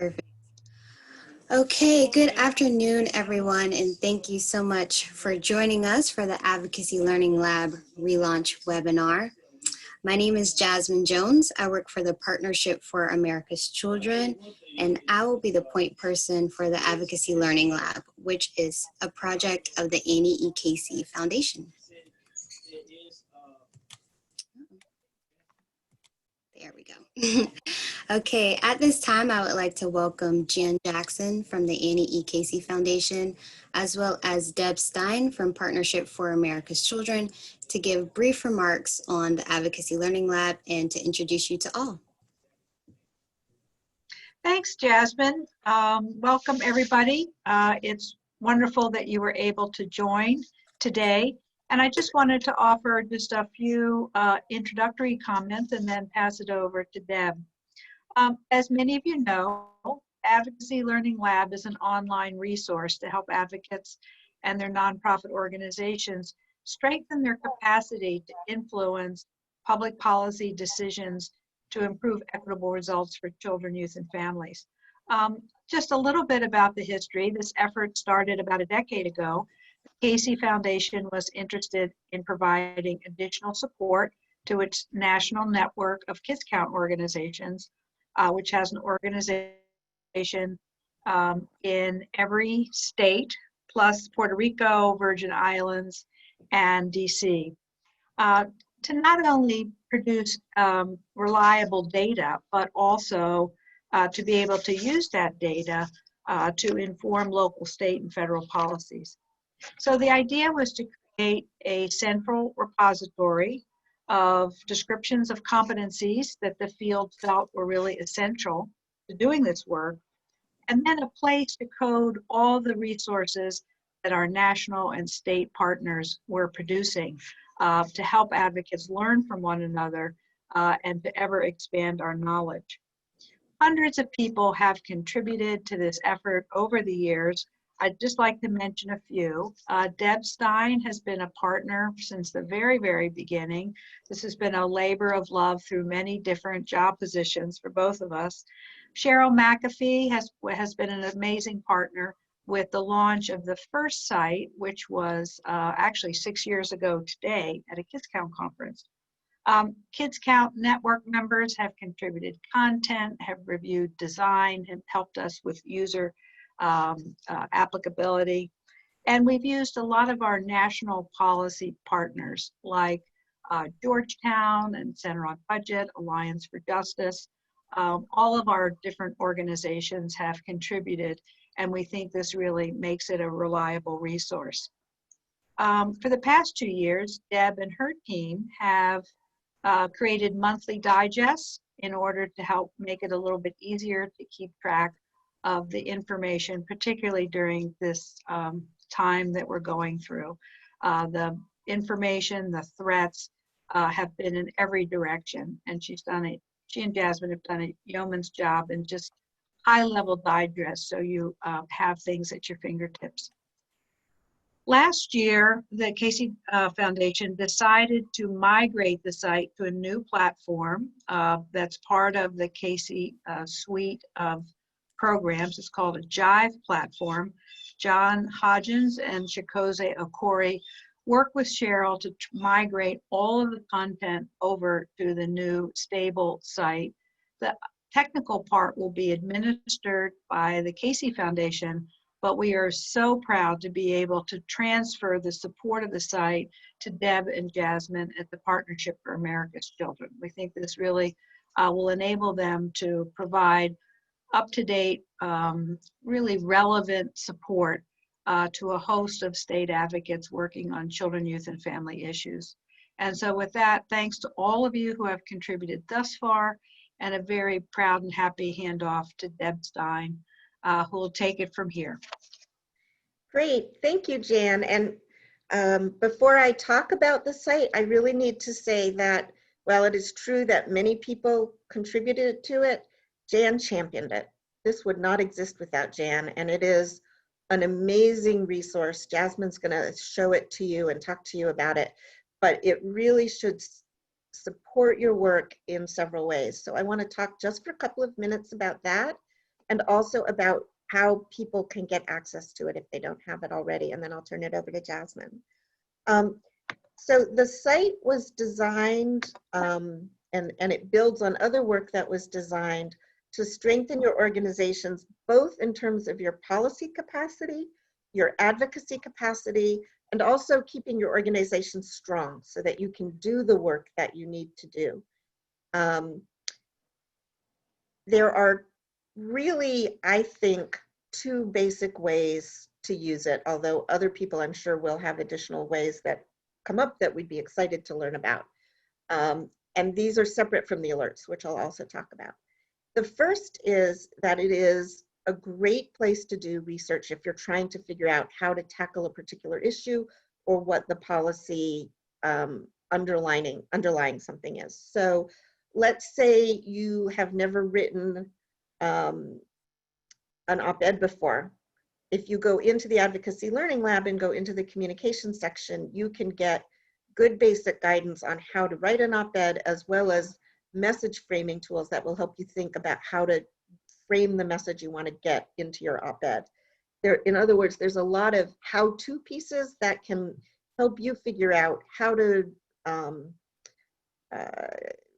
Perfect. Okay, good afternoon, everyone, and thank you so much for joining us for the Advocacy Learning Lab relaunch webinar. My name is Jasmine Jones. I work for the Partnership for America's Children, and I will be the point person for the Advocacy Learning Lab, which is a project of the Annie ECK Foundation. There we go. Okay, at this time, I would like to welcome Jan Jackson from the Annie ECK Foundation, as well as Deb Stein from Partnership for America's Children, to give brief remarks on the Advocacy Learning Lab and to introduce you to all. Thanks, Jasmine. Welcome, everybody. It's wonderful that you were able to join today. And I just wanted to offer just a few introductory comments and then pass it over to Deb. As many of you know, Advocacy Learning Lab is an online resource to help advocates and their nonprofit organizations strengthen their capacity to influence public policy decisions to improve equitable results for children, youth, and families. Just a little bit about the history. This effort started about a decade ago. The Casey Foundation was interested in providing additional support to its national network of Kids Count organizations, which has an organization in every state, plus Puerto Rico, Virgin Islands, and DC. To not only produce reliable data, but also to be able to use that data to inform local, state, and federal policies. So the idea was to create a central repository of descriptions of competencies that the field felt were really essential to doing this work, and then a place to code all the resources that our national and state partners were producing to help advocates learn from one another and to ever expand our knowledge. Hundreds of people have contributed to this effort over the years. I'd just like to mention a few. Deb Stein has been a partner since the very, very beginning. This has been a labor of love through many different job positions for both of us. Cheryl McAfee has been an amazing partner with the launch of the first site, which was actually 6 years ago today at a Kids Count conference. Kids Count network members have contributed content, have reviewed design, and helped us with user applicability. And we've used a lot of our national policy partners like Georgetown and Center on Budget, Alliance for Justice. All of our different organizations have contributed, and we think this really makes it a reliable resource. For the past 2 years, Deb and her team have created monthly digests in order to help make it a little bit easier to keep track of the information, particularly during this time that we're going through. The information, the threats have been in every direction, and she and Jasmine have done a yeoman's job in just high-level digest, so you have things at your fingertips. Last year, the Casey Foundation decided to migrate the site to a new platform that's part of the Casey suite of programs. It's called a JIVE Platform. John Hodgins and Chikoze Okori worked with Cheryl to migrate all of the content over to the new stable site. The technical part will be administered by the Casey Foundation, but we are so proud to be able to transfer the support of the site to Deb and Jasmine at the Partnership for America's Children. We think this really will enable them to provide up-to-date, really relevant support to a host of state advocates working on children, youth, and family issues. And so with that, thanks to all of you who have contributed thus far, and a very proud and happy handoff to Deb Stein, who will take it from here. Great, thank you, Jan. And before I talk about the site, I really need to say that while it is true that many people contributed to it, Jan championed it. This would not exist without Jan, and it is an amazing resource. Jasmine's gonna show it to you and talk to you about it, but it really should support your work in several ways. So I wanna talk just for a couple of minutes about that, and also about how people can get access to it if they don't have it already. And then I'll turn it over to Jasmine. So the site was designed, and it builds on other work that was designed to strengthen your organizations, both in terms of your policy capacity, your advocacy capacity, and also keeping your organization strong so that you can do the work that you need to do. There are really, I think, two basic ways to use it, although other people I'm sure will have additional ways that come up that we'd be excited to learn about. And these are separate from the alerts, which I'll also talk about. The first is that it is a great place to do research if you're trying to figure out how to tackle a particular issue or what the policy underlying something is. So let's say you have never written an op-ed before. If you go into the Advocacy Learning Lab and go into the communication section, you can get good basic guidance on how to write an op-ed, as well as message framing tools that will help you think about how to frame the message you want to get into your op-ed. In other words, there's a lot of how-to pieces that can help you figure out how to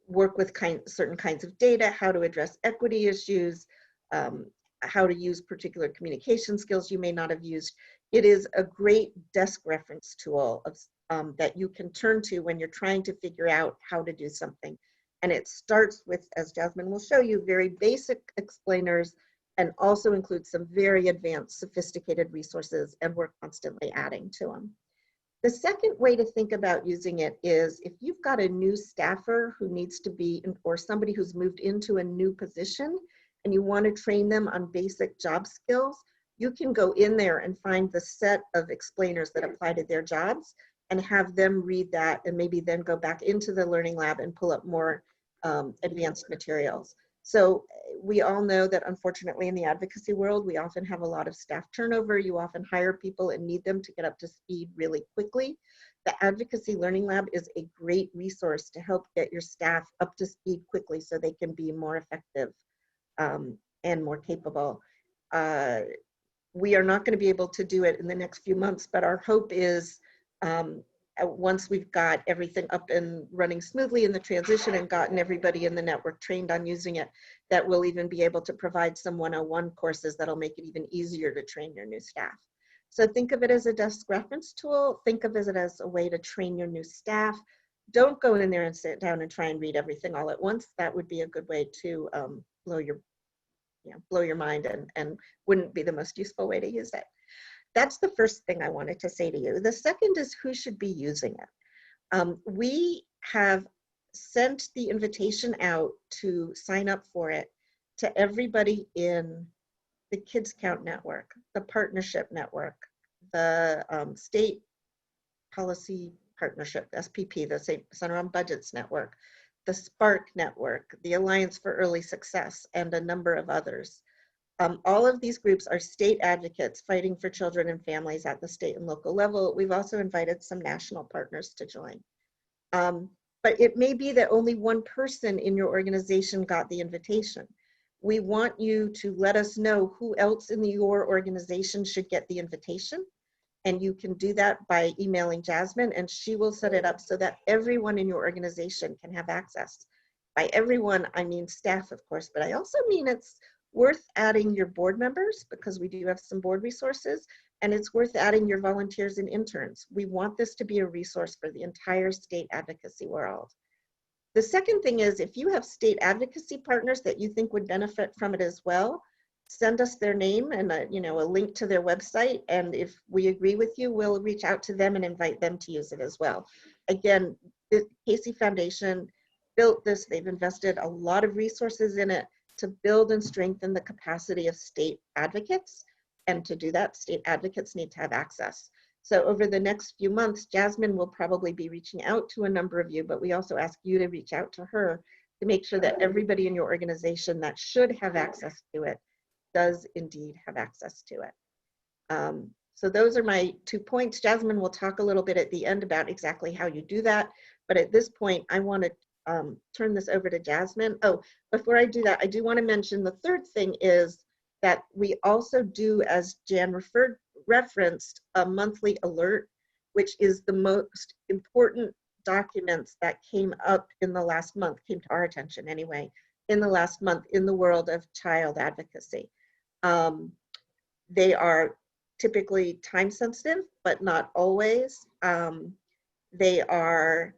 work with certain kinds of data, how to address equity issues, how to use particular communication skills you may not have used. It is a great desk reference tool that you can turn to when you're trying to figure out how to do something. And it starts with, as Jasmine will show you, very basic explainers, and also includes some very advanced, sophisticated resources, and we're constantly adding to them. The second way to think about using it is if you've got a new staffer who needs to be, or somebody who's moved into a new position, and you want to train them on basic job skills, you can go in there and find the set of explainers that apply to their jobs and have them read that, and maybe then go back into the Learning Lab and pull up more advanced materials. So we all know that unfortunately in the advocacy world, we often have a lot of staff turnover. You often hire people and need them to get up to speed really quickly. The Advocacy Learning Lab is a great resource to help get your staff up to speed quickly so they can be more effective and more capable. We are not going to be able to do it in the next few months, but our hope is once we've got everything up and running smoothly in the transition and gotten everybody in the network trained on using it, that we'll even be able to provide some 101 courses that'll make it even easier to train your new staff. So think of it as a desk reference tool. Think of it as a way to train your new staff. Don't go in there and sit down and try and read everything all at once. That would be a good way to blow your mind and wouldn't be the most useful way to use it. That's the first thing I wanted to say to you. The second is who should be using it. We have sent the invitation out to sign up for it to everybody in the Kids Count Network, the Partnership Network, the State Policy Partnership, SPP, the Center on Budgets Network, the Spark Network, the Alliance for Early Success, and a number of others. All of these groups are state advocates fighting for children and families at the state and local level. We've also invited some national partners to join. But it may be that only one person in your organization got the invitation. We want you to let us know who else in your organization should get the invitation. And you can do that by emailing Jasmine, and she will set it up so that everyone in your organization can have access. By everyone, I mean staff, of course, but I also mean it's worth adding your board members, because we do have some board resources, and it's worth adding your volunteers and interns. We want this to be a resource for the entire state advocacy world. The second thing is, if you have state advocacy partners that you think would benefit from it as well, send us their name and a link to their website, and if we agree with you, we'll reach out to them and invite them to use it as well. Again, the Casey Foundation built this. They've invested a lot of resources in it to build and strengthen the capacity of state advocates. And to do that, state advocates need to have access. So over the next few months, Jasmine will probably be reaching out to a number of you, but we also ask you to reach out to her to make sure that everybody in your organization that should have access to it does indeed have access to it. So those are my 2 points. Jasmine will talk a little bit at the end about exactly how you do that. But at this point, I want to turn this over to Jasmine. Oh, before I do that, I do want to mention the third thing is that we also do, as Jan referenced, a monthly alert, which is the most important documents that came up in the last month, came to our attention anyway, in the last month in the world of child advocacy. They are typically time sensitive, but not always. They are,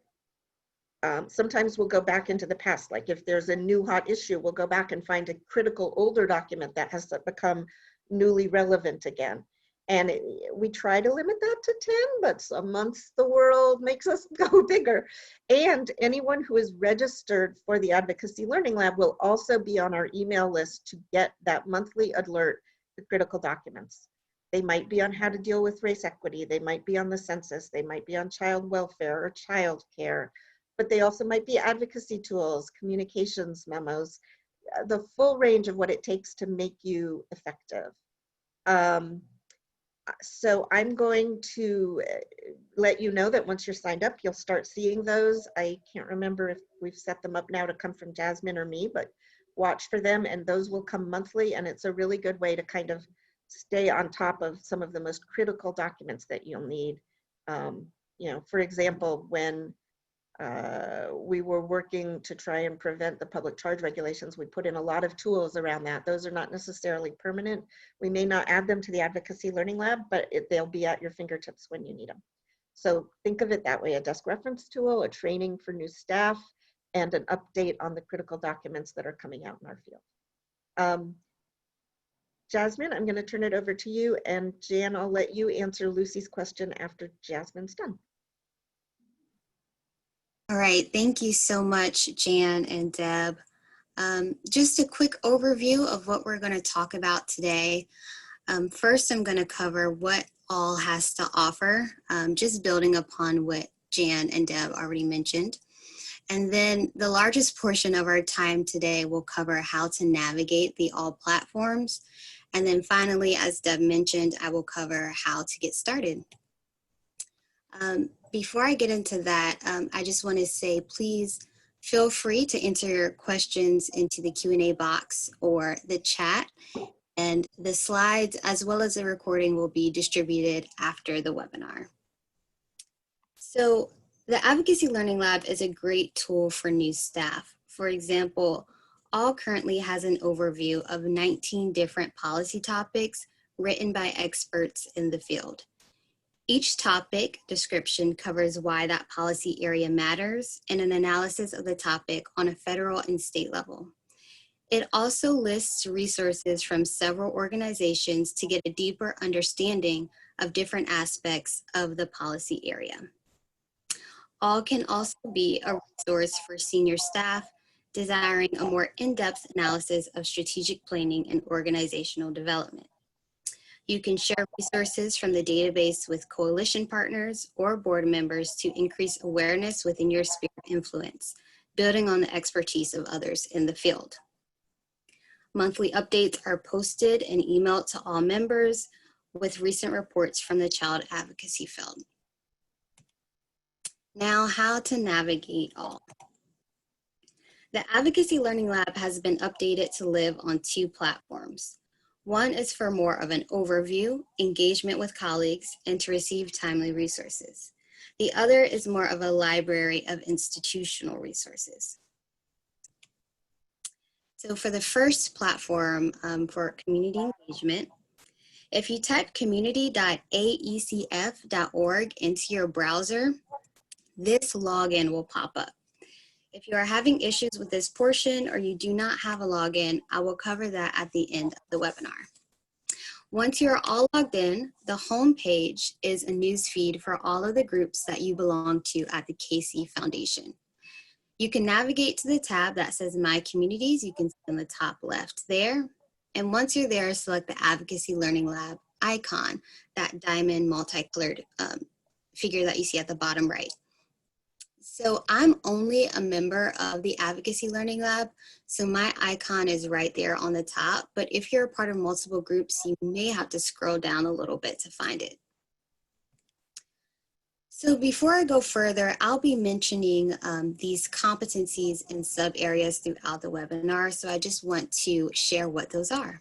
sometimes we'll go back into the past. Like if there's a new hot issue, we'll go back and find a critical older document that has become newly relevant again. And we try to limit that to 10, but some months the world makes us go bigger. And anyone who is registered for the Advocacy Learning Lab will also be on our email list to get that monthly alert to critical documents. They might be on how to deal with race equity. They might be on the census. They might be on child welfare or child care, but they also might be advocacy tools, communications memos, the full range of what it takes to make you effective. So I'm going to let you know that once you're signed up, you'll start seeing those. I can't remember if we've set them up now to come from Jasmine or me, but watch for them, and those will come monthly. And it's a really good way to kind of stay on top of some of the most critical documents that you'll need. You know, for example, when we were working to try and prevent the public charge regulations, we put in a lot of tools around that. Those are not necessarily permanent. We may not add them to the Advocacy Learning Lab, but they'll be at your fingertips when you need them. So think of it that way: a desk reference tool, a training for new staff, and an update on the critical documents that are coming out in our field. Jasmine, I'm going to turn it over to you, and Jan, I'll let you answer Lucy's question after Jasmine's done. All right, thank you so much, Jan and Deb. Just a quick overview of what we're going to talk about today. First, I'm going to cover what all has to offer, just building upon what Jan and Deb already mentioned. And then the largest portion of our time today will cover how to navigate the all platforms. And then finally, as Deb mentioned, I will cover how to get started. Before I get into that, I just want to say, please feel free to enter your questions into the Q&A box or the chat, and the slides as well as the recording will be distributed after the webinar. So the Advocacy Learning Lab is a great tool for new staff. For example, All currently has an overview of 19 different policy topics written by experts in the field. Each topic description covers why that policy area matters and an analysis of the topic on a federal and state level. It also lists resources from several organizations to get a deeper understanding of different aspects of the policy area. All can also be a resource for senior staff desiring a more in-depth analysis of strategic planning and organizational development. You can share resources from the database with coalition partners or board members to increase awareness within your sphere of influence, building on the expertise of others in the field. Monthly updates are posted and emailed to all members with recent reports from the child advocacy field. Now, how to navigate all. The Advocacy Learning Lab has been updated to live on 2 platforms. One is for more of an overview, engagement with colleagues, and to receive timely resources. The other is more of a library of institutional resources. So for the first platform for community engagement, if you type community.aecf.org into your browser, this login will pop up. If you are having issues with this portion or you do not have a login, I will cover that at the end of the webinar. Once you're all logged in, the home page is a news feed for all of the groups that you belong to at the KC Foundation. You can navigate to the tab that says My Communities. You can see on the top left there. And once you're there, select the Advocacy Learning Lab icon, that diamond multicolored figure that you see at the bottom right. So I'm only a member of the Advocacy Learning Lab, so my icon is right there on the top, but if you're a part of multiple groups, you may have to scroll down a little bit to find it. So before I go further, I'll be mentioning these competencies and sub areas throughout the webinar, so I just want to share what those are.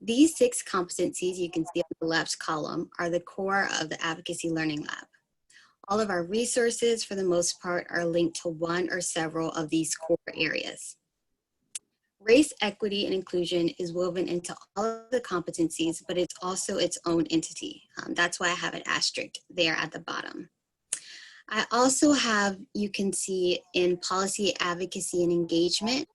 These 6 competencies you can see on the left column are the core of the Advocacy Learning Lab. All of our resources, for the most part, are linked to one or several of these core areas. Race, equity, and inclusion is woven into all of the competencies, but it's also its own entity. That's why I have an asterisk there at the bottom. I also have, you can see in policy advocacy and engagement,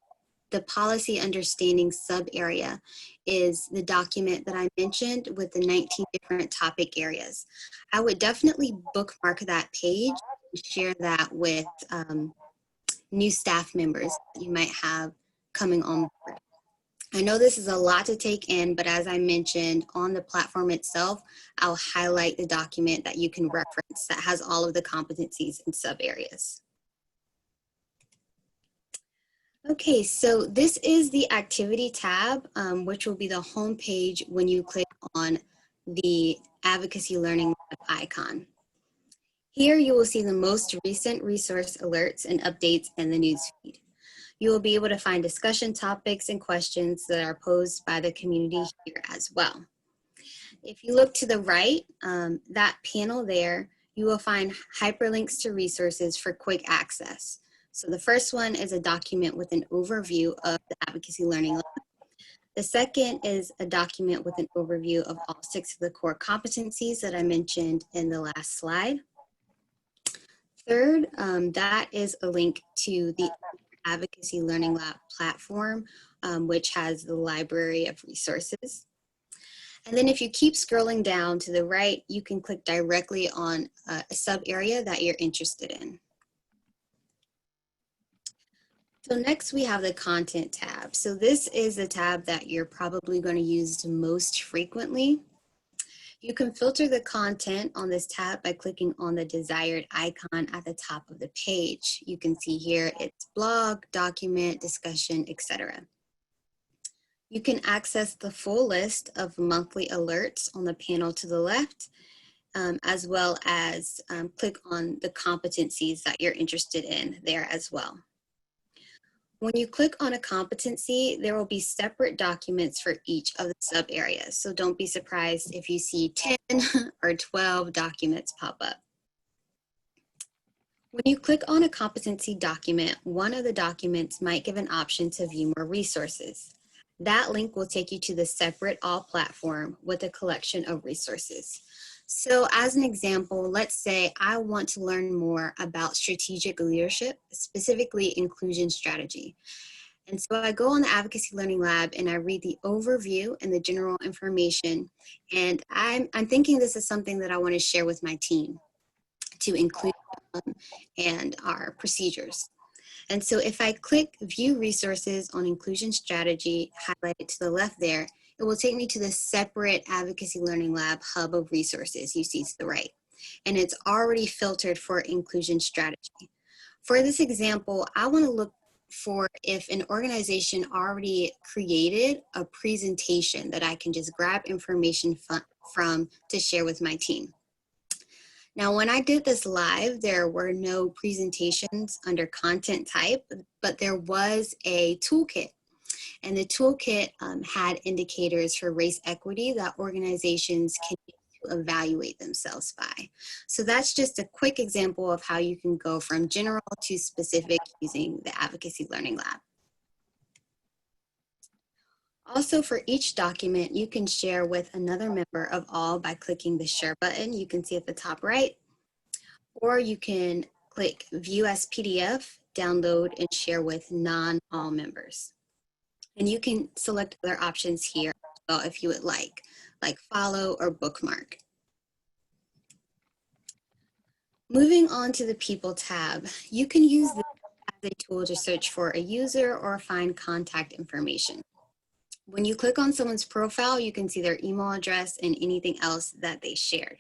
the policy understanding sub area is the document that I mentioned with the 19 different topic areas. I would definitely bookmark that page and share that with new staff members that you might have coming on board. I know this is a lot to take in, but as I mentioned on the platform itself, I'll highlight the document that you can reference that has all of the competencies and sub areas. Okay, so this is the activity tab, which will be the home page when you click on the Advocacy Learning Lab icon. Here you will see the most recent resource alerts and updates in the newsfeed. You will be able to find discussion topics and questions that are posed by the community here as well. If you look to the right, that panel there, you will find hyperlinks to resources for quick access. So the first one is a document with an overview of the Advocacy Learning Lab. The second is a document with an overview of all 6 of the core competencies that I mentioned in the last slide. Third, that is a link to the Advocacy Learning Lab platform, which has the library of resources. And then if you keep scrolling down to the right, you can click directly on a sub area that you're interested in. So next we have the content tab. So this is the tab that you're probably going to use most frequently. You can filter the content on this tab by clicking on the desired icon at the top of the page. You can see here it's blog, document, discussion, etc. You can access the full list of monthly alerts on the panel to the left, as well as click on the competencies that you're interested in there as well. When you click on a competency, there will be separate documents for each of the sub areas. So don't be surprised if you see 10 or 12 documents pop up. When you click on a competency document, one of the documents might give an option to view more resources. That link will take you to the separate all platform with a collection of resources. So as an example, let's say I want to learn more about strategic leadership, specifically inclusion strategy. And so I go on the Advocacy Learning Lab and I read the overview and the general information. And I'm thinking this is something that I want to share with my team to include and our procedures. And so if I click view resources on inclusion strategy, highlighted to the left there, it will take me to the separate Advocacy Learning Lab hub of resources you see to the right. And it's already filtered for inclusion strategy. For this example, I want to look for if an organization already created a presentation that I can just grab information from to share with my team. Now, when I did this live, there were no presentations under content type, but there was a toolkit. And the toolkit had indicators for race equity that organizations can use to evaluate themselves by. So that's just a quick example of how you can go from general to specific using the Advocacy Learning Lab. Also, for each document, you can share with another member of all by clicking the share button you can see at the top right, or you can click view as PDF, download, and share with non-all members. And you can select other options here as well if you would like follow or bookmark. Moving on to the People tab, you can use this as a tool to search for a user or find contact information. When you click on someone's profile, you can see their email address and anything else that they shared.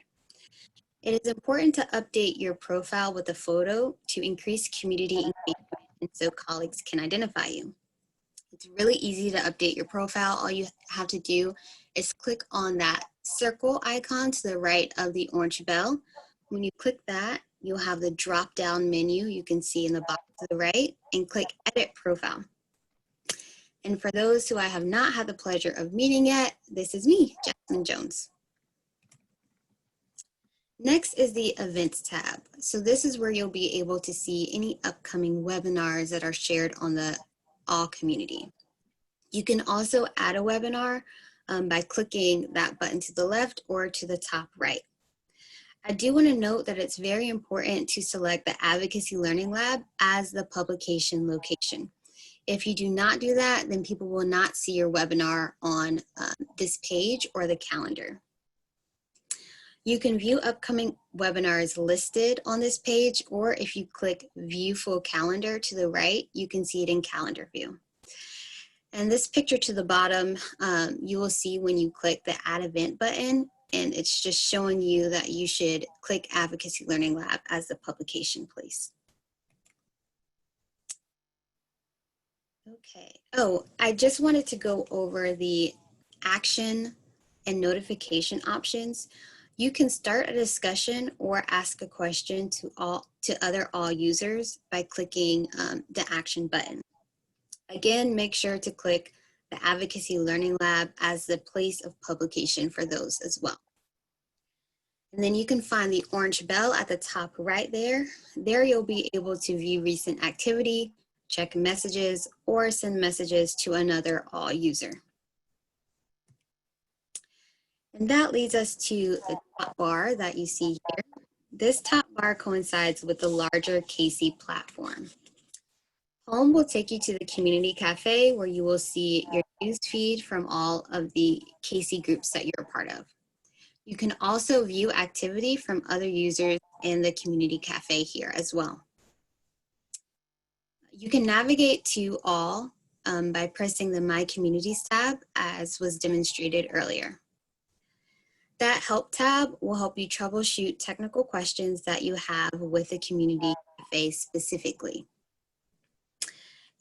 It is important to update your profile with a photo to increase community engagement and so colleagues can identify you. It's really easy to update your profile. All you have to do is click on that circle icon to the right of the orange bell. When you click that, you'll have the drop-down menu you can see in the box to the right and click Edit Profile. And for those who I have not had the pleasure of meeting yet, this is me, Jasmine Jones. Next is the Events tab. So this is where you'll be able to see any upcoming webinars that are shared on the All community. You can also add a webinar by clicking that button to the left or to the top right. I do want to note that it's very important to select the Advocacy Learning Lab as the publication location. If you do not do that, then people will not see your webinar on this page or the calendar. You can view upcoming webinars listed on this page, or if you click View Full Calendar to the right, you can see it in Calendar View. And this picture to the bottom, you will see when you click the Add Event button, and it's just showing you that you should click Advocacy Learning Lab as the publication place. Okay. Oh, I just wanted to go over the action and notification options. You can start a discussion or ask a question to other all users by clicking the action button. Again, make sure to click the Advocacy Learning Lab as the place of publication for those as well. And then you can find the orange bell at the top right there. There you'll be able to view recent activity, check messages, or send messages to another all user. And that leads us to the top bar that you see here. This top bar coincides with the larger CASE platform. Home will take you to the community cafe where you will see your news feed from all of the CASE groups that you're a part of. You can also view activity from other users in the community cafe here as well. You can navigate to all by pressing the My Communities tab, as was demonstrated earlier. That Help tab will help you troubleshoot technical questions that you have with the community cafe specifically.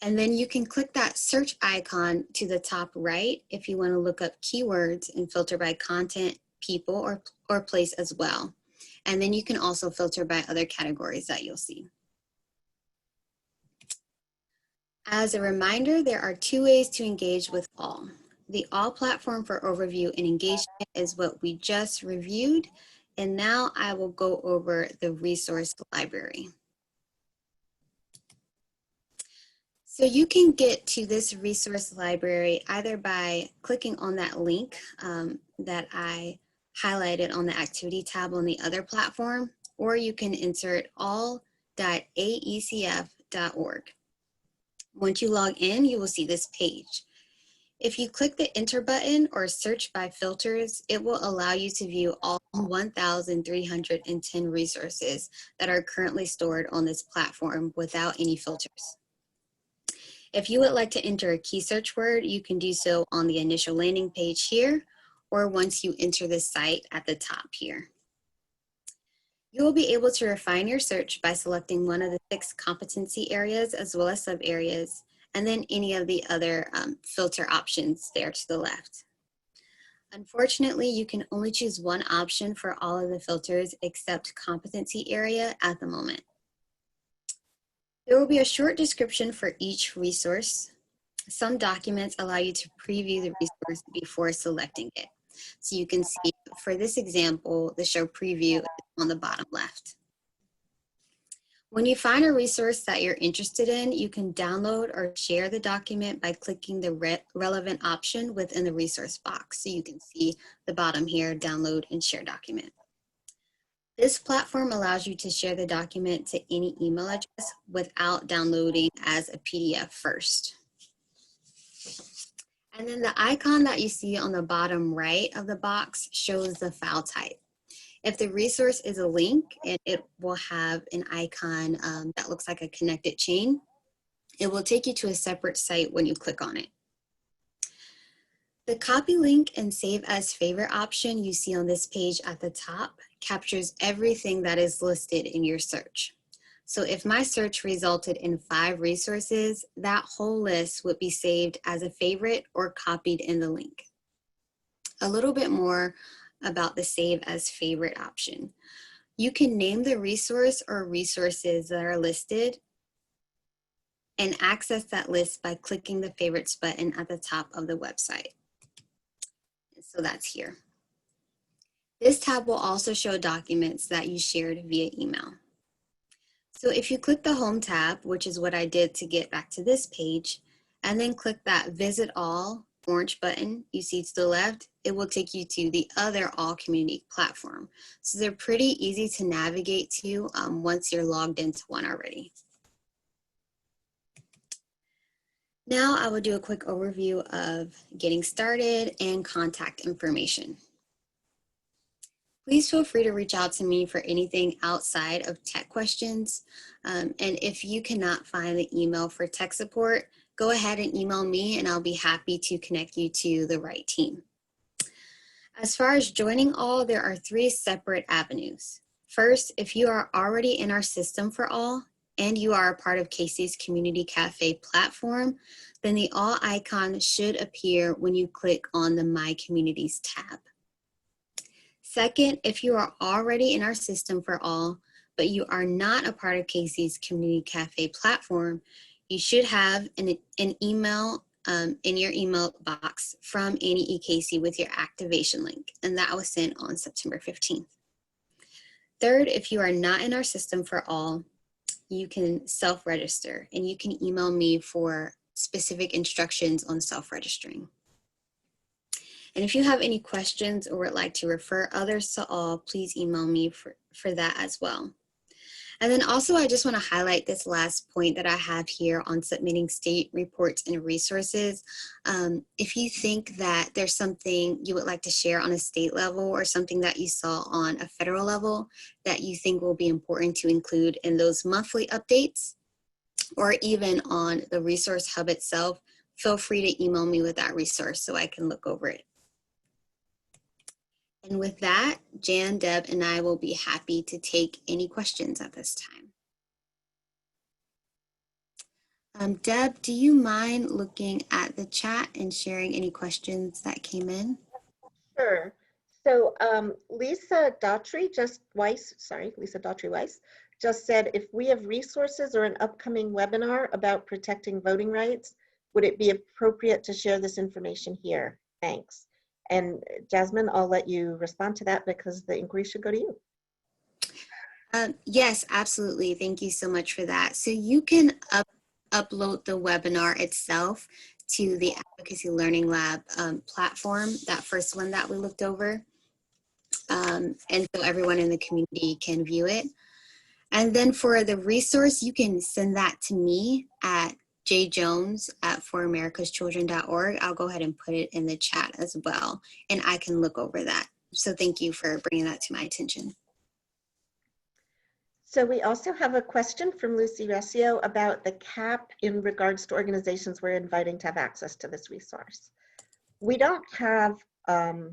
And then you can click that search icon to the top right if you want to look up keywords and filter by content, people, or place as well. And then you can also filter by other categories that you'll see. As a reminder, there are two ways to engage with all. The All platform for overview and engagement is what we just reviewed. And now I will go over the resource library. So you can get to this resource library either by clicking on that link that I highlighted on the activity tab on the other platform, or you can insert all.aecf.org. Once you log in, you will see this page. If you click the enter button or search by filters, it will allow you to view all 1,310 resources that are currently stored on this platform without any filters. If you would like to enter a key search word, you can do so on the initial landing page here, or once you enter the site at the top here. You will be able to refine your search by selecting one of the 6 competency areas as well as sub areas, and then any of the other filter options there to the left. Unfortunately, you can only choose one option for all of the filters except competency area at the moment. There will be a short description for each resource. Some documents allow you to preview the resource before selecting it. So you can see, for this example, the show preview is on the bottom left. When you find a resource that you're interested in, you can download or share the document by clicking the relevant option within the resource box. So you can see the bottom here, download and share document. This platform allows you to share the document to any email address without downloading as a PDF first. And then the icon that you see on the bottom right of the box shows the file type. If the resource is a link, it will have an icon that looks like a connected chain. It will take you to a separate site when you click on it. The copy link and save as favorite option you see on this page at the top captures everything that is listed in your search. So if my search resulted in 5 resources, that whole list would be saved as a favorite or copied in the link. A little bit more about the save as favorite option. You can name the resource or resources that are listed and access that list by clicking the favorites button at the top of the website. So that's here. This tab will also show documents that you shared via email. So if you click the Home tab, which is what I did to get back to this page, and then click that Visit All orange button you see to the left, it will take you to the other All Community platform. So they're pretty easy to navigate to once you're logged into one already. Now I will do a quick overview of getting started and contact information. Please feel free to reach out to me for anything outside of tech questions. And if you cannot find the email for tech support, go ahead and email me and I'll be happy to connect you to the right team. As far as joining all, there are 3 separate avenues. First, if you are already in our system for all and you are a part of Casey's Community Cafe platform, then the all icon should appear when you click on the My Communities tab. Second, if you are already in our system for all, but you are not a part of Casey's Community Cafe platform, you should have an email in your email box from Annie ECK with your activation link, and that was sent on September 15th. Third, if you are not in our system for all, you can self-register, and you can email me for specific instructions on self-registering. And if you have any questions or would like to refer others to all, please email me for that as well. And then also, I just want to highlight this last point that I have here on submitting state reports and resources. If you think that there's something you would like to share on a state level or something that you saw on a federal level that you think will be important to include in those monthly updates, or even on the resource hub itself, feel free to email me with that resource so I can look over it. And with that, Jan, Deb, and I will be happy to take any questions at this time. Deb, do you mind looking at the chat and sharing any questions that came in? Sure. So Lisa Daughtry Weiss just said, if we have resources or an upcoming webinar about protecting voting rights, would it be appropriate to share this information here? Thanks. And Jasmine, I'll let you respond to that because the inquiry should go to you. Yes, absolutely. Thank you so much for that. So you can upload the webinar itself to the Advocacy Learning Lab platform, that first one that we looked over. And so everyone in the community can view it. And then for the resource, you can send that to me at jjones@foramerica'schildren.org. I'll go ahead and put it in the chat as well, and I can look over that. So thank you for bringing that to my attention. So we also have a question from Lucy Resio about the cap in regards to organizations we're inviting to have access to this resource. We don't have a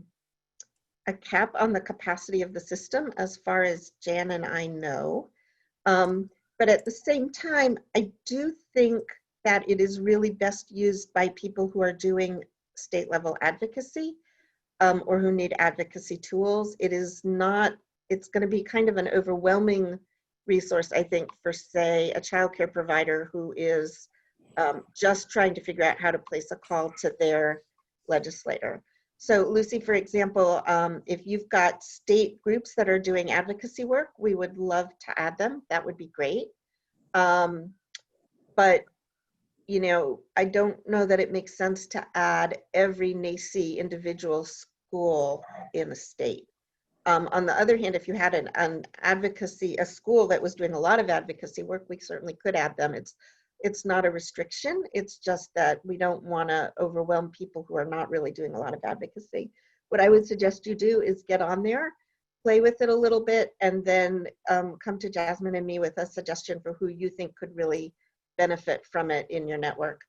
cap on the capacity of the system as far as Jan and I know. But at the same time, I do think that it is really best used by people who are doing state level advocacy or who need advocacy tools. It's going to be kind of an overwhelming resource, I think, for say a childcare provider who is just trying to figure out how to place a call to their legislator. So Lucy, for example, if you've got state groups that are doing advocacy work, we would love to add them. That would be great. But, you know, I don't know that it makes sense to add every NACCE individual school in the state. On the other hand, if you had a school that was doing a lot of advocacy work, we certainly could add them. It's not a restriction. It's just that we don't want to overwhelm people who are not really doing a lot of advocacy. What I would suggest you do is get on there, play with it a little bit, and then come to Jasmine and me with a suggestion for who you think could really benefit from it in your network.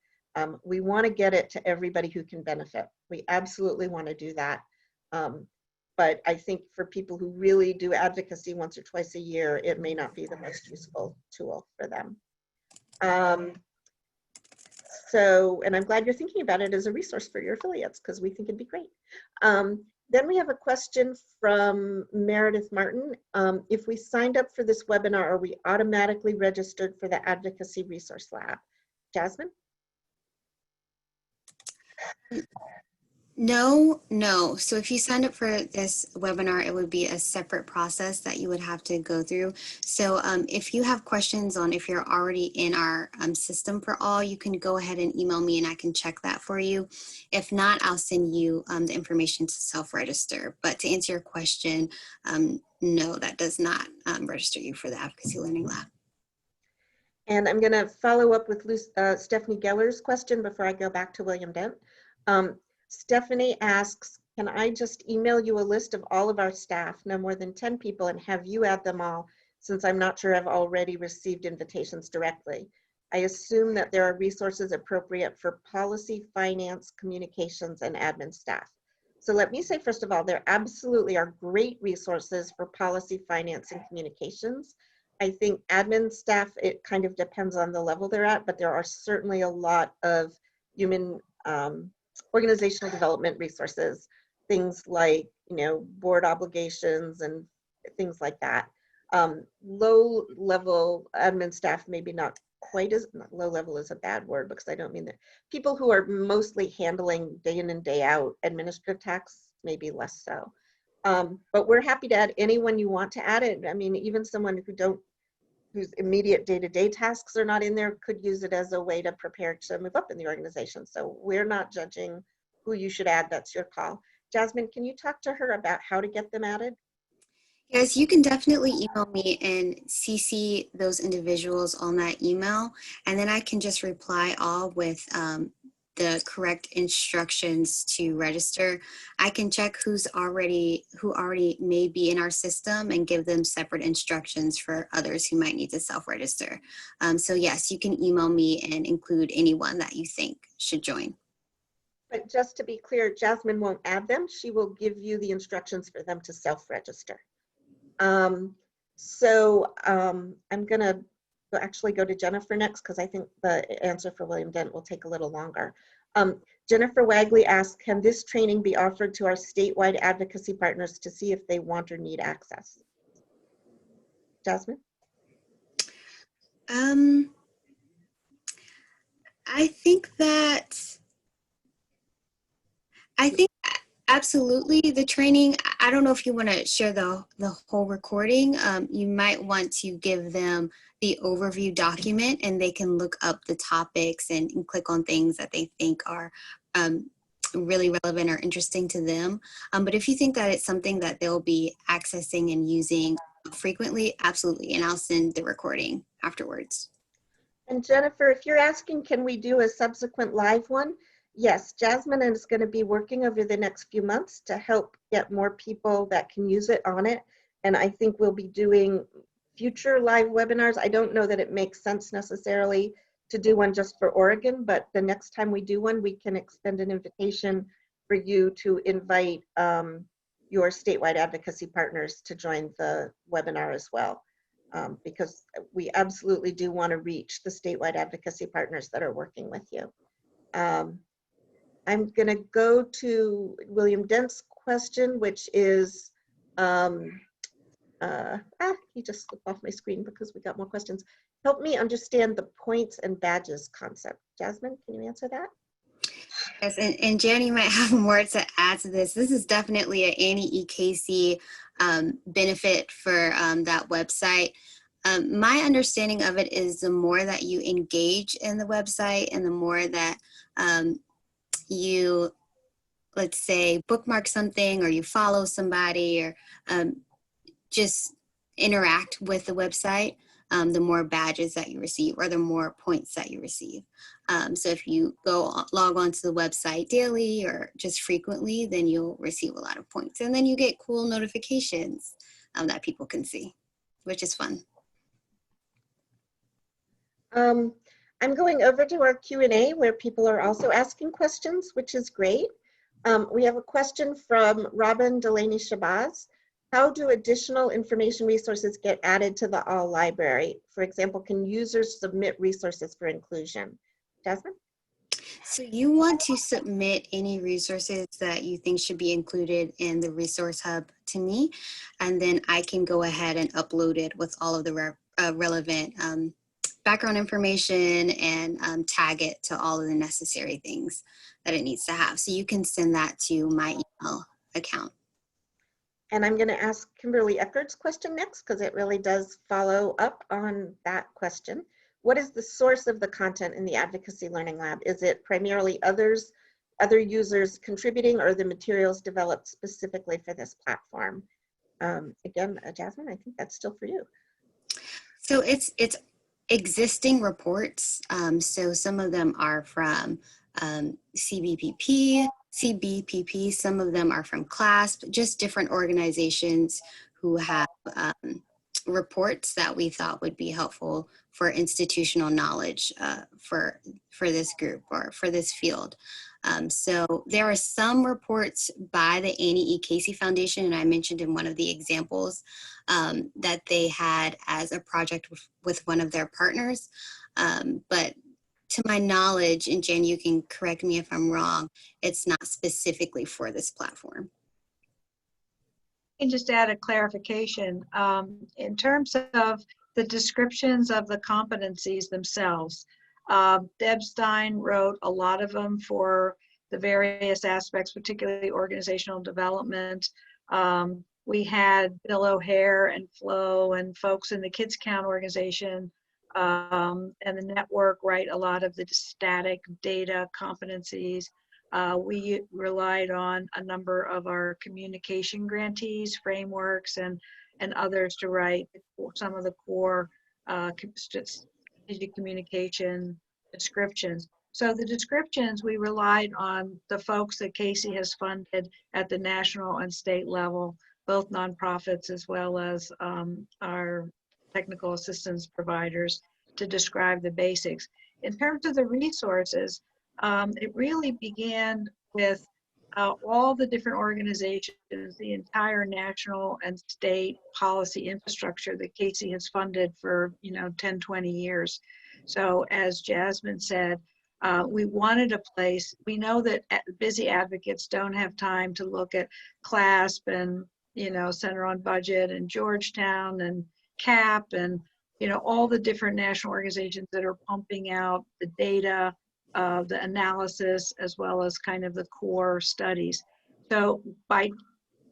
We want to get it to everybody who can benefit. We absolutely want to do that. But I think for people who really do advocacy once or twice a year, it may not be the most useful tool for them. And I'm glad you're thinking about it as a resource for your affiliates because we think it'd be great. Then we have a question from Meredith Martin. If we signed up for this webinar, are we automatically registered for the Advocacy Resource Lab? Jasmine? No. So if you signed up for this webinar, it would be a separate process that you would have to go through. So if you have questions on if you're already in our system for all, you can go ahead and email me and I can check that for you. If not, I'll send you the information to self-register. But to answer your question, no, that does not register you for the Advocacy Learning Lab. And I'm going to follow up with Stephanie Geller's question before I go back to William Dent. Stephanie asks, can I just email you a list of all of our staff, no more than 10 people, and have you add them all, since I'm not sure I've already received invitations directly? I assume that there are resources appropriate for policy, finance, communications, and admin staff. So let me say, first of all, there absolutely are great resources for policy, finance, and communications. I think admin staff, it kind of depends on the level they're at, but there are certainly a lot of human organizational development resources, things like, board obligations and things like that. Low level admin staff, maybe not quite as, low level is a bad word because I don't mean that. People who are mostly handling day in and day out administrative tasks, maybe less so. But we're happy to add anyone you want to add it. I mean, even someone whose immediate day-to-day tasks are not in there could use it as a way to prepare to move up in the organization. So we're not judging who you should add, that's your call. Jasmine, can you talk to her about how to get them added? Yes, you can definitely email me and CC those individuals on that email, and then I can just reply all with the correct instructions to register. I can check who already may be in our system and give them separate instructions for others who might need to self-register. So yes, you can email me and include anyone that you think should join. But just to be clear, Jasmine won't add them. She will give you the instructions for them to self-register. I'm gonna actually go to Jennifer next because I think the answer for William Dent will take a little longer. Jennifer Wagley asks, can this training be offered to our statewide advocacy partners to see if they want or need access? Jasmine? I think absolutely the training. I don't know if you want to share the whole recording. You might want to give them the overview document and they can look up the topics and click on things that they think are really relevant or interesting to them. But if you think that it's something that they'll be accessing and using frequently, absolutely. And I'll send the recording afterwards. And Jennifer, if you're asking, can we do a subsequent live one? Yes, Jasmine is going to be working over the next few months to help get more people that can use it on it. And I think we'll be doing future live webinars. I don't know that it makes sense necessarily to do one just for Oregon, but the next time we do one, we can extend an invitation for you to invite your statewide advocacy partners to join the webinar as well. Because we absolutely do want to reach the statewide advocacy partners that are working with you. I'm going to go to William Dent's question, which is, he just slipped off my screen because we got more questions. Help me understand the points and badges concept. Jasmine, can you answer that? Yes, and Jenny might have more to add to this. This is definitely an Annie ECK benefit for that website. My understanding of it is the more that you engage in the website and the more that you, let's say, bookmark something or you follow somebody or just interact with the website, the more badges that you receive or the more points that you receive. So if you log on to the website daily or just frequently, then you'll receive a lot of points. And then you get cool notifications that people can see, which is fun. I'm going over to our Q&A where people are also asking questions, which is great. We have a question from Robin Delaney Shabazz. How do additional information resources get added to the All library? For example, can users submit resources for inclusion? Jasmine? So you want to submit any resources that you think should be included in the resource hub to me, and then I can go ahead and upload it with all of the relevant background information and tag it to all of the necessary things that it needs to have. So you can send that to my email account. And I'm going to ask Kimberly Eckerd's question next, because it really does follow up on that question. What is the source of the content in the Advocacy Learning Lab? Is it primarily other users contributing, or the materials developed specifically for this platform? Again, Jasmine, I think that's still for you. So it's existing reports. So some of them are from CBPP, some of them are from CLASP, just different organizations who have reports that we thought would be helpful for institutional knowledge for this group or for this field. So there are some reports by the Annie ECK Foundation, and I mentioned in one of the examples that they had as a project with one of their partners. But to my knowledge, and Jan, you can correct me if I'm wrong, it's not specifically for this platform. And just add a clarification in terms of the descriptions of the competencies themselves. Deb Stein wrote a lot of them for the various aspects, particularly organizational development. We had Bill O'Hare and Flo and folks in the Kids Count organization and the network write a lot of the static data competencies. We relied on a number of our communication grantees, frameworks, and others to write some of the core strategic communication descriptions. So the descriptions, we relied on the folks that Casey has funded at the national and state level, both nonprofits as well as our technical assistance providers, to describe the basics. In terms of the resources, it really began with all the different organizations, the entire national and state policy infrastructure that Casey has funded for 10, 20 years. So as Jasmine said, we wanted a place. We know that busy advocates don't have time to look at CLASP and Center on Budget and Georgetown and CAP and all the different national organizations that are pumping out the data, the analysis, as well as kind of the core studies. So by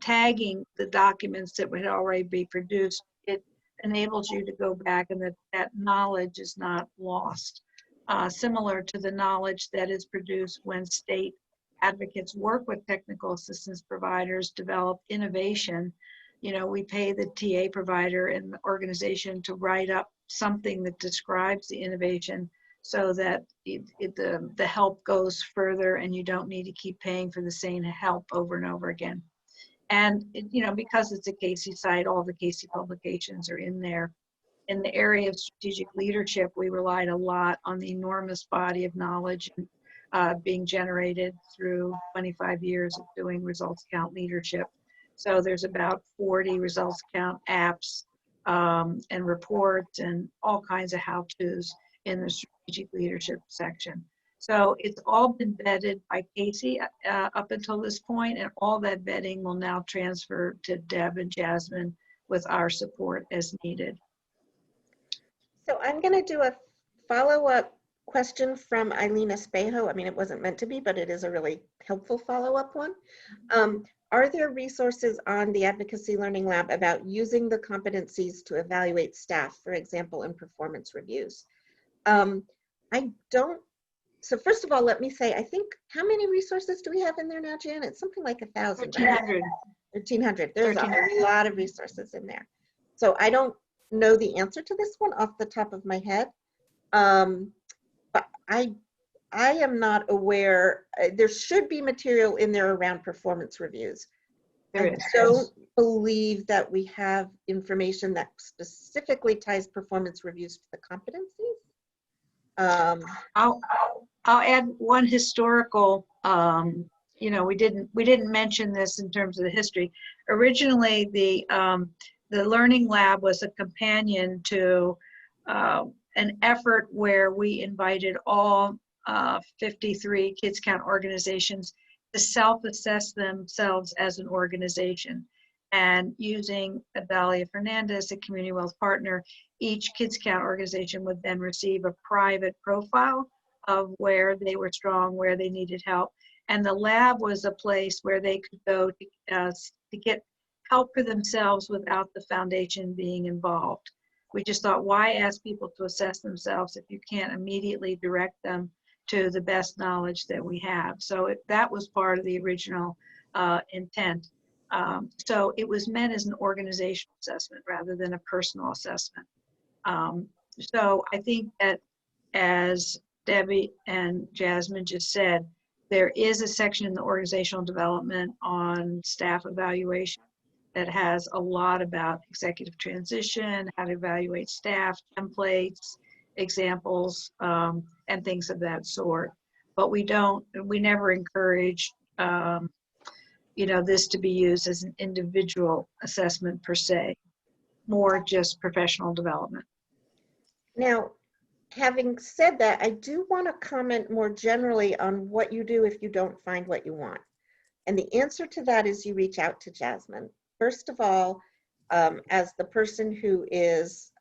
tagging the documents that would already be produced, it enables you to go back and that knowledge is not lost. Similar to the knowledge that is produced when state advocates work with technical assistance providers, develop innovation. We pay the TA provider and the organization to write up something that describes the innovation so that the help goes further and you don't need to keep paying for the same help over and over again. And, because it's a Casey site, all the Casey publications are in there. In the area of strategic leadership, we relied a lot on the enormous body of knowledge being generated through 25 years of doing results count leadership. So there's about 40 results count apps and reports and all kinds of how-tos in the strategic leadership section. So it's all been vetted by Casey up until this point, and all that vetting will now transfer to Deb and Jasmine with our support as needed. So I'm going to do a follow-up question from Eileen Espejo. I mean, it wasn't meant to be, but it is a really helpful follow-up one. Are there resources on the Advocacy Learning Lab about using the competencies to evaluate staff, for example, in performance reviews? I don't. So first of all, let me say, I think, how many resources do we have in there now, Jan? It's something like 1,000. 1,300. 1,300. There's a lot of resources in there. So I don't know the answer to this one off the top of my head. But I am not aware. There should be material in there around performance reviews. I don't believe that we have information that specifically ties performance reviews to the competencies. I'll add one historical. We didn't mention this in terms of the history. Originally, the Learning Lab was a companion to an effort where we invited all 53 Kids Count organizations to self-assess themselves as an organization. And using Adalia Fernandez, a community wealth partner, each Kids Count organization would then receive a private profile of where they were strong, where they needed help. And the lab was a place where they could go to get help for themselves without the foundation being involved. We just thought, why ask people to assess themselves if you can't immediately direct them to the best knowledge that we have? So that was part of the original intent. So it was meant as an organizational assessment rather than a personal assessment. So I think that, as Debbie and Jasmine just said, there is a section in the organizational development on staff evaluation that has a lot about executive transition, how to evaluate staff, templates, examples, and things of that sort. But we never encourage this to be used as an individual assessment per se, more just professional development. Now, having said that, I do want to comment more generally on what you do if you don't find what you want. And the answer to that is you reach out to Jasmine. First of all, as the person who is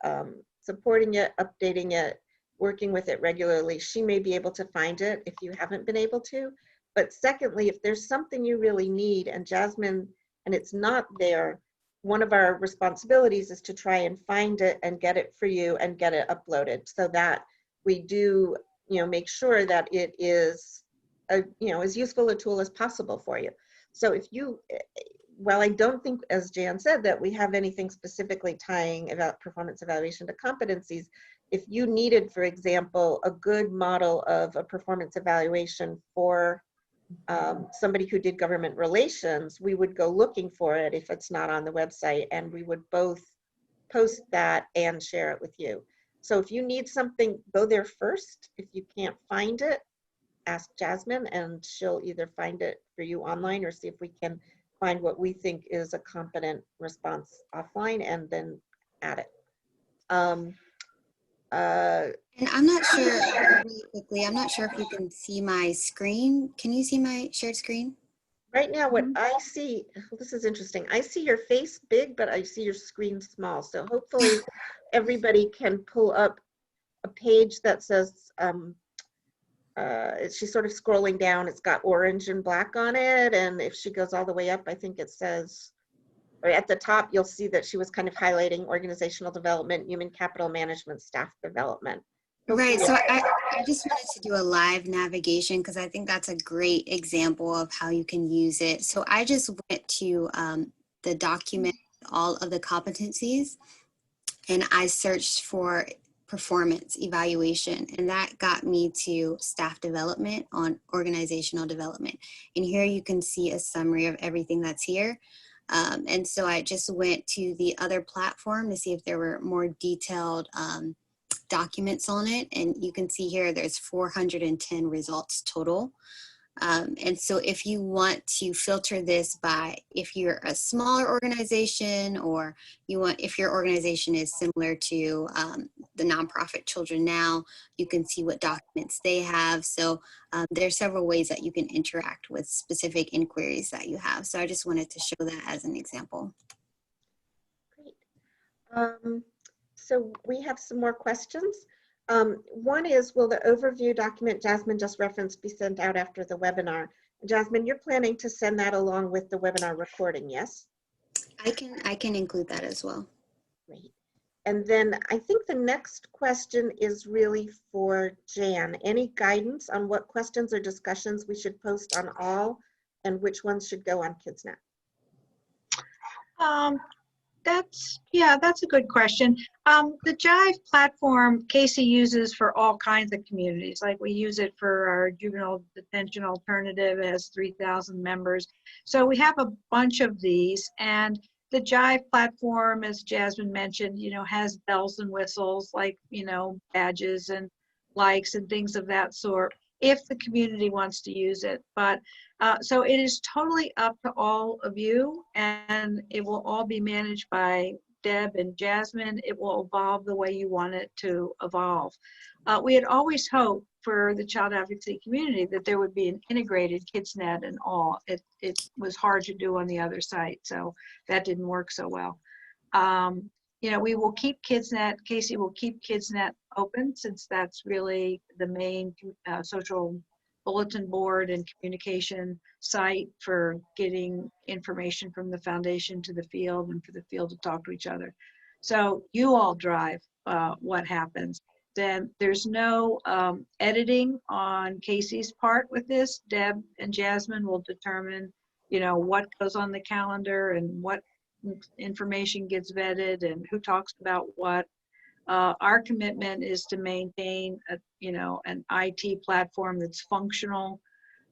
supporting it, updating it, working with it regularly, she may be able to find it if you haven't been able to. But secondly, if there's something you really need and Jasmine, and it's not there, one of our responsibilities is to try and find it and get it for you and get it uploaded so that we do, make sure that it is as useful a tool as possible for you. So if you, while I don't think, as Jan said, that we have anything specifically tying about performance evaluation to competencies, if you needed, for example, a good model of a performance evaluation for somebody who did government relations, we would go looking for it if it's not on the website, and we would both post that and share it with you. So if you need something, go there first. If you can't find it, ask Jasmine and she'll either find it for you online or see if we can find what we think is a competent response offline and then add it. And I'm not sure, really quickly, I'm not sure if you can see my screen. Can you see my shared screen? Right now, what I see, this is interesting. I see your face big, but I see your screen small. So hopefully everybody can pull up a page that says, she's sort of scrolling down. It's got orange and black on it. And if she goes all the way up, I think it says, or at the top, you'll see that she was kind of highlighting organizational development, human capital management, staff development. Right, so I just wanted to do a live navigation because I think that's a great example of how you can use it. So I just went to the document, all of the competencies, and I searched for performance evaluation, and that got me to staff development on organizational development. And here you can see a summary of everything that's here. And so I just went to the other platform to see if there were more detailed documents on it, and you can see here there's 410 results total. And so if you want to filter this by if you're a smaller organization, or if your organization is similar to the nonprofit Children Now, you can see what documents they have. So there are several ways that you can interact with specific inquiries that you have. So I just wanted to show that as an example. Great. So we have some more questions. One is, will the overview document Jasmine just referenced be sent out after the webinar? Jasmine, you're planning to send that along with the webinar recording, yes? I can include that as well. Great. And then I think the next question is really for Jan. Any guidance on what questions or discussions we should post on all and which ones should go on KidsNet? That's a good question. The JIVE platform Casey uses for all kinds of communities. Like we use it for our juvenile detention alternative, it has 3,000 members. So we have a bunch of these, and the JIVE platform, as Jasmine mentioned, has bells and whistles like, badges and likes and things of that sort, if the community wants to use it. But so it is totally up to all of you, and it will all be managed by Deb and Jasmine. It will evolve the way you want it to evolve. we had always hoped for the child advocacy community that there would be an integrated KidsNet and all. It was hard to do on the other site, so that didn't work so well. You know, we will keep KidsNet, Casey will keep KidsNet open, since that's really the main social bulletin board and communication site for getting information from the foundation to the field and for the field to talk to each other. So you all drive what happens. Then there's no editing on Casey's part with this. Deb and Jasmine will determine, you know, what goes on the calendar and what information gets vetted and who talks about what. Our commitment is to maintain a, you know, an IT platform that's functional.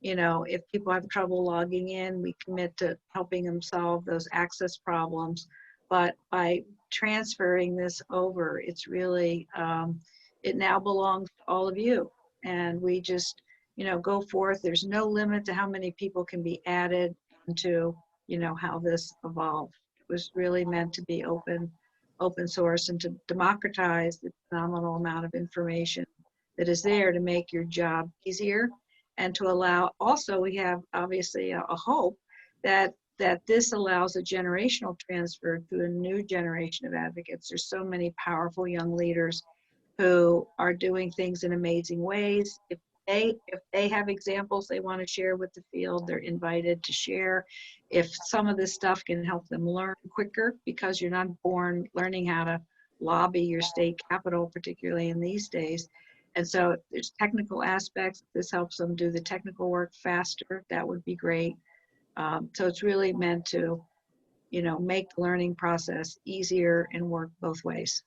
You know, if people have trouble logging in, we commit to helping them solve those access problems. But by transferring this over, it's really, it now belongs to all of you. And we just, you know, go forth. There's no limit to how many people can be added into, you know, how this evolved. It was really meant to be open source and to democratize the phenomenal amount of information that is there to make your job easier, and to allow, also we have obviously a hope that this allows a generational transfer to a new generation of advocates. There's so many powerful young leaders who are doing things in amazing ways. If they have examples they want to share with the field, they're invited to share. If some of this stuff can help them learn quicker, because you're not born learning how to lobby your state capital, particularly in these days. And so there's technical aspects. If this helps them do the technical work faster, that would be great. So it's really meant to, you know, make the learning process easier and work both ways.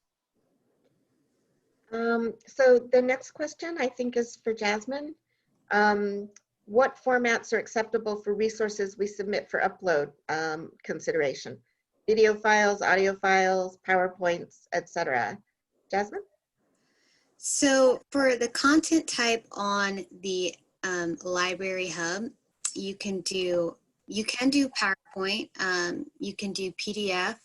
So the next question I think is for Jasmine. What formats are acceptable for resources we submit for upload consideration? Video files, audio files, PowerPoints, etc. Jasmine? So for the content type on the Library Hub, you can do PowerPoint, you can do PDF.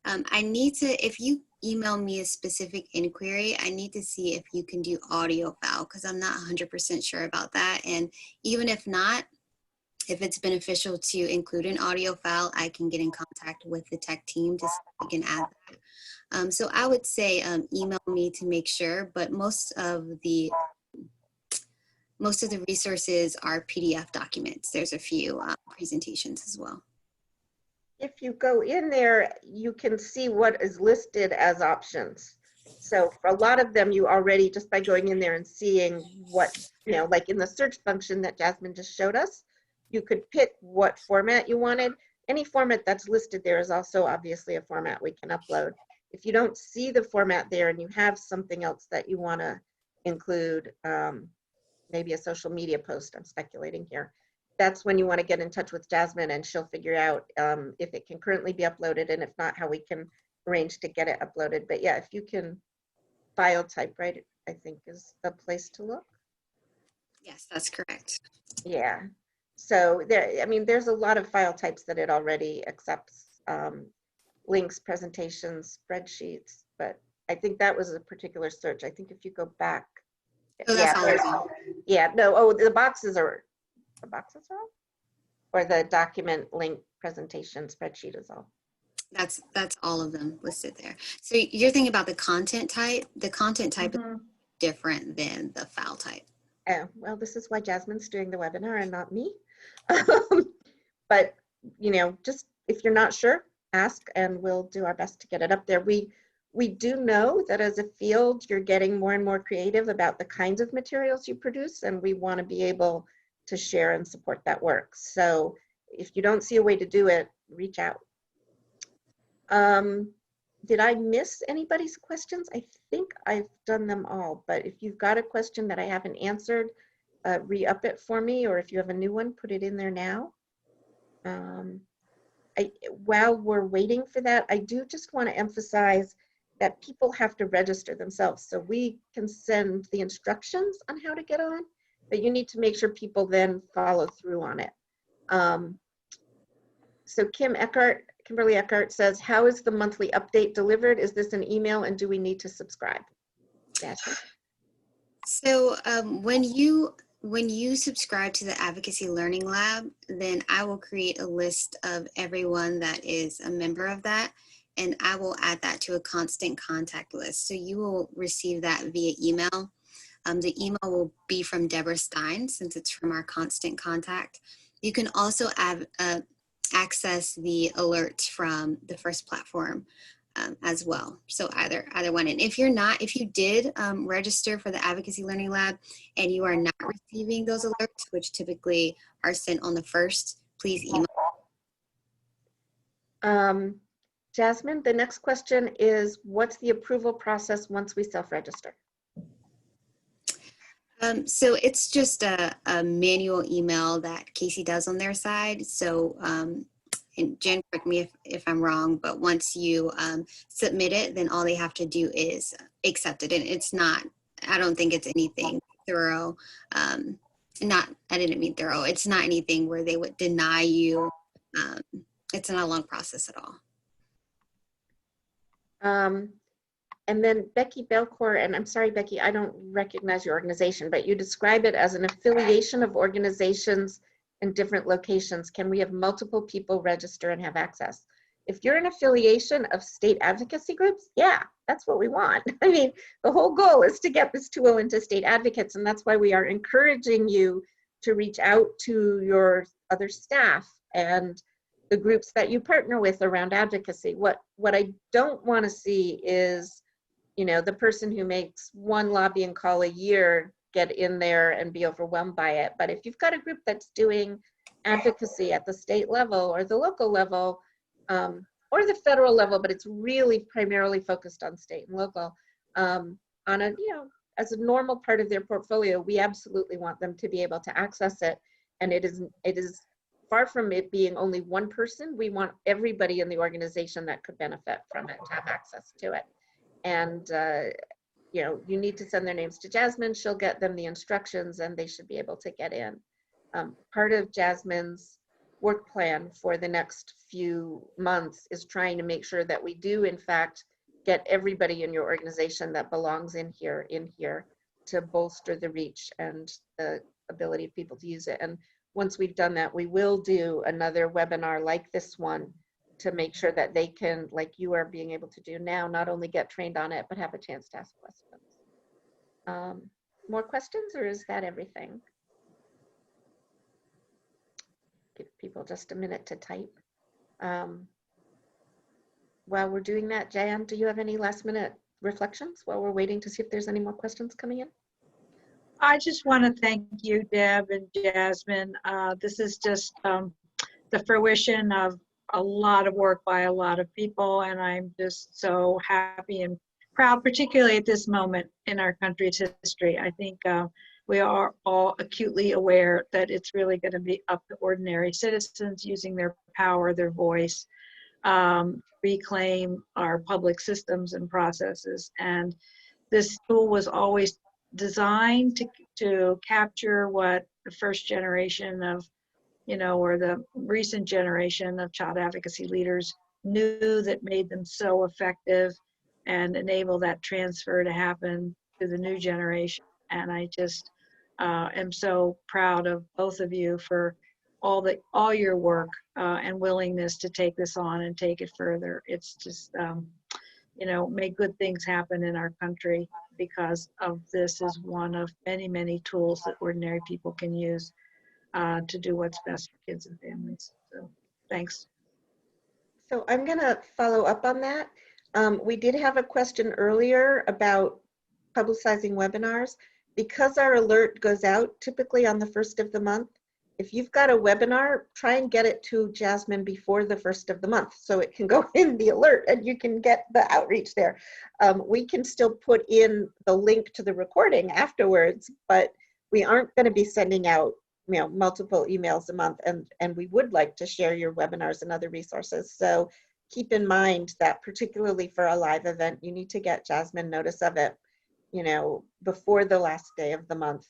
I need to, if you email me a specific inquiry, I need to see if you can do audio file, because I'm not 100% sure about that. And even if not, if it's beneficial to include an audio file, I can get in contact with the tech team to see if we can add that. So I would say email me to make sure, but most of the resources are PDF documents. There's a few presentations as well. If you go in there, you can see what is listed as options. So for a lot of them, you already, just by going in there and seeing what, you know, like in the search function that Jasmine just showed us, you could pick what format you wanted. Any format that's listed there is also obviously a format we can upload. If you don't see the format there and you have something else that you want to include, maybe a social media post, I'm speculating here, that's when you want to get in touch with Jasmine, and she'll figure out if it can currently be uploaded, and if not, how we can arrange to get it uploaded. But yeah, if you can file type, right, I think is the place to look. Yes, that's correct. Yeah. So there, I mean, there's a lot of file types that it already accepts. Links, presentations, spreadsheets, but I think that was a particular search. I think if you go back, Oh, that's all of them. yeah, no, oh, the boxes are all? Or the document, link, presentation, spreadsheet is all? That's all of them listed there. So you're thinking about the content type. The content type is different than the file type. Oh, well, this is why Jasmine's doing the webinar and not me. But, you know, just if you're not sure, ask and we'll do our best to get it up there. We do know that as a field, you're getting more and more creative about the kinds of materials you produce, and we want to be able to share and support that work. So if you don't see a way to do it, reach out. Did I miss anybody's questions? I think I've done them all, but if you've got a question that I haven't answered, re-up it for me, or if you have a new one, put it in there now. While we're waiting for that, I do just want to emphasize that people have to register themselves. So we can send the instructions on how to get on, but you need to make sure people follow through on it. So Kimberly Eckhart says, how is the monthly update delivered? Is this an email and do we need to subscribe? Jasmine? So when you subscribe to the Advocacy Learning Lab, then I will create a list of everyone that is a member of that, and I will add that to a constant contact list. So you will receive that via email. The email will be from Deborah Stein, since it's from our constant contact. You can also access the alerts from the first platform as well. So either one. And if you did register for the Advocacy Learning Lab and you are not receiving those alerts, which typically are sent on the first, please email. Jasmine, the next question is, what's the approval process once we self-register? So it's just a manual email that Casey does on their side. So and Jen, correct me if I'm wrong, but once you submit it, then all they have to do is accept it. And it's not, I don't think it's anything thorough. I didn't mean thorough. It's not anything where they would deny you. It's not a long process at all. And then Becky Belcourt, and I'm sorry, Becky, I don't recognize your organization, but you describe it as an affiliation of organizations in different locations. Can we have multiple people register and have access? If you're an affiliation of state advocacy groups, yeah, that's what we want. I mean, the whole goal is to get this tool into state advocates, and that's why we are encouraging you to reach out to your other staff and the groups that you partner with around advocacy. What I don't want to see is, you know, the person who makes one lobbying call a year get in there and be overwhelmed by it. But if you've got a group that's doing advocacy at the state level or the local level or the federal level, but it's really primarily focused on state and local, on a, you know, as a normal part of their portfolio, we absolutely want them to be able to access it. And it is far from it being only one person. We want everybody in the organization that could benefit from it to have access to it. And, you know, you need to send their names to Jasmine. She'll get them the instructions and they should be able to get in. Part of Jasmine's work plan for the next few months is trying to make sure that we do, in fact, get everybody in your organization that belongs in here to bolster the reach and the ability of people to use it. And once we've done that, we will do another webinar like this one to make sure that they can, like you are being able to do now, not only get trained on it, but have a chance to ask questions. More questions, or is that everything? Give people just a minute to type. While we're doing that, Jan, do you have any last minute reflections while we're waiting to see if there's any more questions coming in? I just want to thank you, Deb and Jasmine. This is just the fruition of a lot of work by a lot of people, and I'm just so happy and proud, particularly at this moment in our country's history. I think we are all acutely aware that it's really going to be up to ordinary citizens using their power, their voice, reclaim our public systems and processes. And this tool was always designed to capture what the first generation of, you know, or the recent generation of child advocacy leaders knew that made them so effective, and enable that transfer to happen to the new generation. And I just am so proud of both of you for all your work and willingness to take this on and take it further. It's just, you know, make good things happen in our country because of this is one of many, many tools that ordinary people can use to do what's best for kids and families. So thanks. So I'm going to follow up on that. We did have a question earlier about publicizing webinars. Because our alert goes out typically on the 1st of the month, if you've got a webinar, try and get it to Jasmine before the 1st of the month so it can go in the alert and you can get the outreach there. We can still put in the link to the recording afterwards, but we aren't going to be sending out, you know, multiple emails a month, and we would like to share your webinars and other resources. So keep in mind that particularly for a live event, you need to get Jasmine notice of it, you know, before the last day of the month,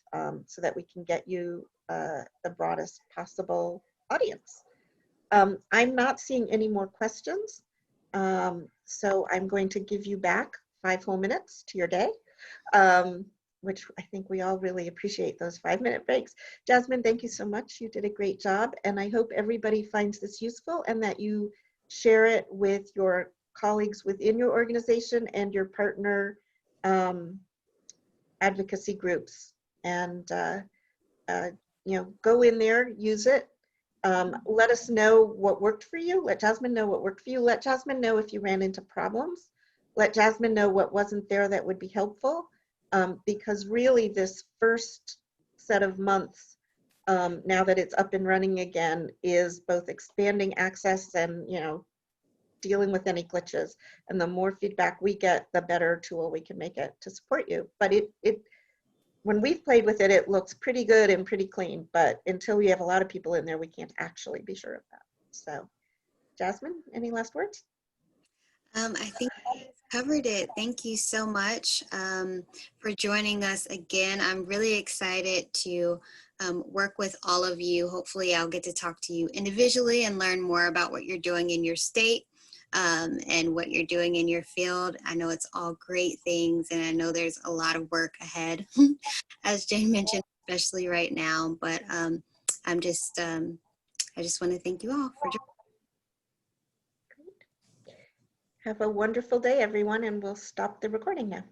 so that we can get you the broadest possible audience. I'm not seeing any more questions, so I'm going to give you back 5 whole minutes to your day. which I think we all really appreciate those 5-minute breaks. Jasmine, thank you so much. You did a great job. And I hope everybody finds this useful and that you share it with your colleagues within your organization and your partner advocacy groups. And, go in there, use it. Let us know what worked for you. Let Jasmine know what worked for you. Let Jasmine know if you ran into problems. Let Jasmine know what wasn't there that would be helpful. Because really this first set of months, now that it's up and running again, is both expanding access and, dealing with any glitches. And the more feedback we get, the better tool we can make it to support you. But when we've played with it, it looks pretty good and pretty clean, but until we have a lot of people in there, we can't actually be sure of that. So, Jasmine, any last words? I think you covered it. Thank you so much for joining us again. I'm really excited to work with all of you. Hopefully I'll get to talk to you individually and learn more about what you're doing in your state and what you're doing in your field. I know it's all great things, and I know there's a lot of work ahead, as Jane mentioned, especially right now. But I just want to thank you all for joining. Have a wonderful day, everyone, and we'll stop the recording now.